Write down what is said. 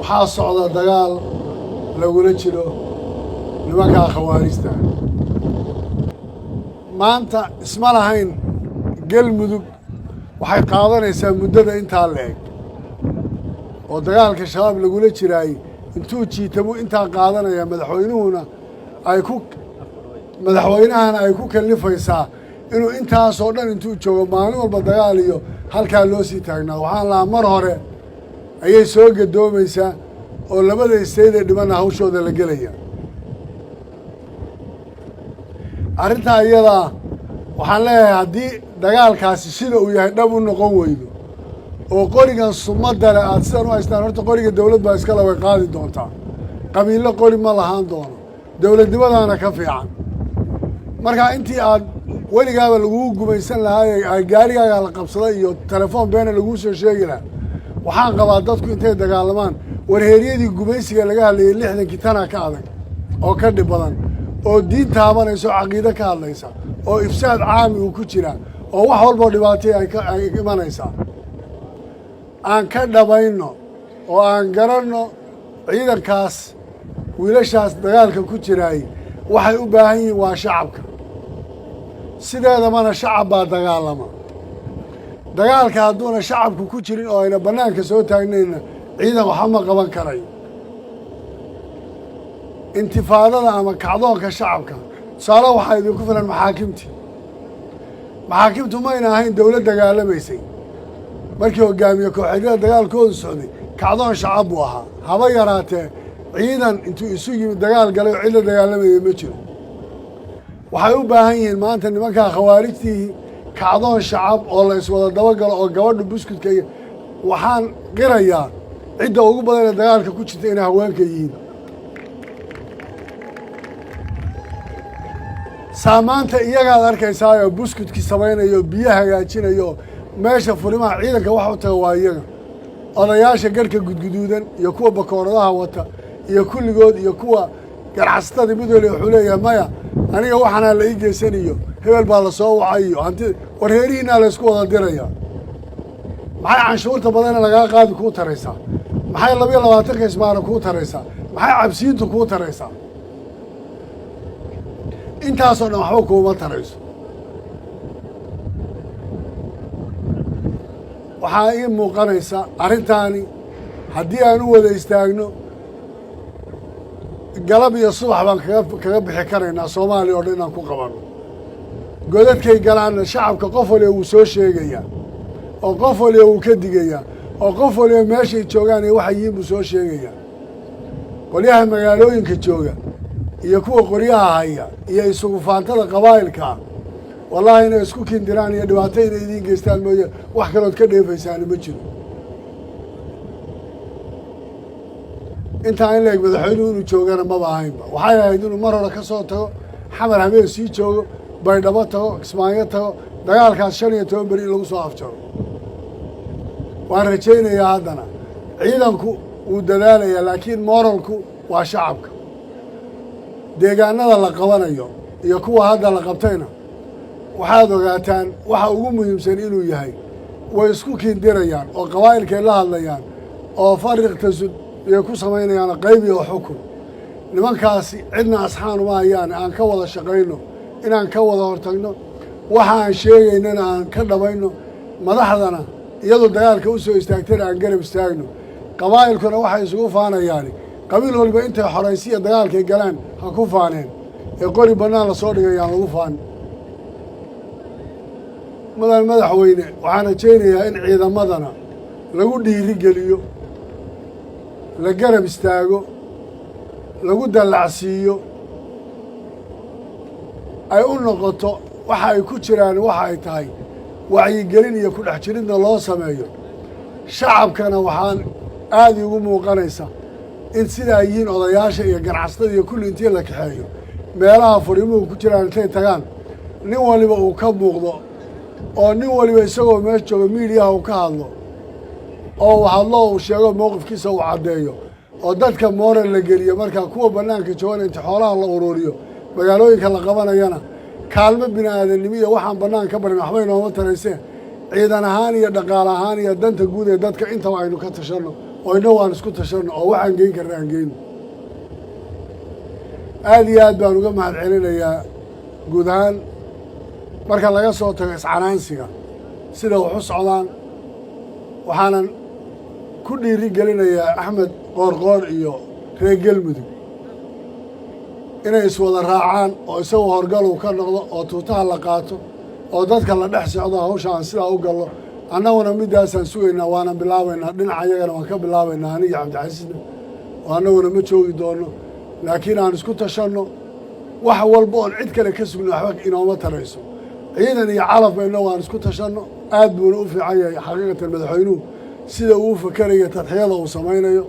waxaa socda dagaal lagula jiro nimanka khawaarijta maanta isma lahayn galmudug waxay qaadanaysaa muddada intaa la eg oo dagaalka shabaab lagula jiraay intuu jiitamo intaa qaadanaya madaxweynahana ay ku kallifaysaa inuu intaasoo dhan intuu joogo maalin walba dagaal iyo halkaa loo sii taagnaa waxaan lahaa mar hore ayay soo gadoomaysaa oo labada isteedee dhimanna hawshooda la gelaya arrintaa iyadaa waxaan leeyahay haddii dagaalkaasi sida uu yahay dhab u noqon weydo oo qorigan sumadale aad sidan u haystaan horta qoriga dawlad baa iskale way qaadi doontaa qabiillo qori ma lahaan doono dawladnimadaana ka fiican markaa intii aad weligaaba lagugu gumaysan lahaa gaarigaaga la qabsaday iyo telefoon beena laguu soo sheegi lahaa waxaan qabaa dadku intay dagaalamaan warheeryadii gumaysiga laga hadlayay 60 tana ka adag oo ka dhib badan oo diin taabanaysa oo caqiido ka hadlaysa oo ifsaad caami uu ku jira oo wax walba dhibaatay ay imanaysaa aan ka dhabayno oo aan garanno ciidankaas wiilashaas dagaalka ku jiraay waxay u baahan yihiin waa shacabka sideedamana shacab baa dagaalama dagaalka hadduuna shacabku ku jirin oo ayna bannaanka soo taagnayna ciidan waxba ma qaban karay intifaadada ama kacdoonka shacabka tusaale waxaa idinku filan maxaakimtu mayna ahayn dawlad dagaalamaysay markii hogaamiye kooxeedyada dagaalkoodu socday kacdoon shacab buu ahaa haba yaraatee ciidan intuu isu yimid dagaal galay oo cid la dagaalamayay ma jiro waxay u baahan yihiin maanta nimankaa khawaarijtiihii kacdoon shacab oo la iswada dabagalo oo gabadha buskudka iyo waxaan qirayaa cidda ugu badan ee dagaalka ku jirta inay haweenka yihiin saamaanta iyagaad arkaysaayoo buskudkii samaynayo biyo hagaajinayo meesha furimaha ciidanka wax u taga waa iyaga odayaasha garhka gudguduudan iyo kuwa bakooradaha wata iyo kulligood iyo kuwa ganacsatada mid waliba wuxuu leeyahay maya aniga waxaanaa la ii geysaniyo hebel baa la soo wacay iyo hanti warheerihiinaa la isku wada diraya maxay canshuurta badana lagaa qaadi kuu taraysaa maxay 22 ismaana kuu taraysaa maxay cabsiintu kuu taraysaa intaasoo dhan waxba kuuma tarayso waxaa ii muuqanaysa arrintaani haddii aan u wada istaagno galab iyo subax baan kaga bixi karaynaa soomaaliya oo dhan inaan ku qabanno godadkay galaanna shacabka qof waliba wuu soo sheegayaa oo qof waliba wuu ka digayaa oo qof waliba meeshay joogaan iyo waxay yihiin buu soo sheegayaa qolyaha magaalooyinka jooga iyo kuwa qoryaha haya iyo isugu faantada qabaa'ilkaa wallaahi inay isku kindiraan iyo dhibaato inay idiin geystaan mooye wax kalood ka dheefaysaani ma jiro intaa in la eg madaxweynuhu inuu joogana maba ahaynba waxay ahayd inuu mar hore ka soo tago xamar habeen sii joogo baydhabo tago kismaayo tago dagaalkaas 15 beri in lagu soo afjaro waan rajaynayaa haddana ciidanku wuu dadaalayaa laakiin moralku waa shacabka deegaanada la qabanayo iyo kuwa hadda la qabtayna waxaad ogaataan waxa ugu muhiimsan inuu yahay way isku kindirayaan oo qabaa'ilkay la hadlayaan oo fariq tasud iyo ku samaynayaan qayb iyo xukun nimankaasi cidna asxaan uma hayaan aan ka wada shaqayno inaan ka wada hortagno waxa aan sheegaynana aan ka dhabayno madaxdana iyadoo dagaalka u soo istaagtayna aan garab istaagno qabaa'ilkuna waxay isugu faanayaani qabiil walba intay xoraysiya dagaalkay galaan ha ku faaneen ee qori bannaan la soo dhigayaan lagu faanin madaxweyne waxaan rajaynayaa in ciidamadana lagu dhiirigeliyo la garab istaago lagu dallacsiiyo ay u noqoto waxa ay ku jiraan waxa ay tahay wacyigelin iyo ku dhex jiridna loo sameeyo shacabkana waxaan aad iigu muuqanaysa in sidaa yihiin odayaasha iyo ganacsatada iyo kulli intii la kaxeeyo meelaha furimuhu ku jiraan intay tagaan nin waliba uu ka muuqdo oo nin waliba isagoo meesha jooga miidiyaha uu ka hadlo oo uu hadlo uu sheego mowqifkiisa uu caddeeyo oo dadka moral la geliyo markaa kuwa bannaanka joogan inta xoolaha la ururiyo magaalooyinka la qabanayana kaalmo bini aadannimo iyo waxaan bannaan ka barin waxbay nooma tarayseen ciidan ahaan iyo dhaqaale ahaan iyo danta guud ee dadka intaba aynu ka tashanno oo inna waan isku tashanno oo waxaan geyn karna aan geyno aad iyo aad baan uga mahad celinayaa guud ahaan marka laga soo tago iscanaansiga sida wax u socdaan waxaanan ku dhiiri gelinayaa Axmed Qoorqoor iyo reer Galmudug inay iswada raacaan oo isagoo horgal uu ka noqdo oo tuutaha la qaato oo dadka la dhex socdo hawsha aan sidaa u gallo annaguna midaasaan sugaynaa waana bilaabaynaa dhinaca iyagana waan ka bilaabaynaa aniga cabdixasiisna oo annaguna ma joogi doonno laakiin aan isku tashanno wax walba oon cid kale ka sugno waxba inooma tarayso ciidan iyo calaf bayna waan isku tashanno aad buuna u fiican yahay xaqiiqatan madaxweynuhu sida uu fakaraya tadxiyada uu samaynayo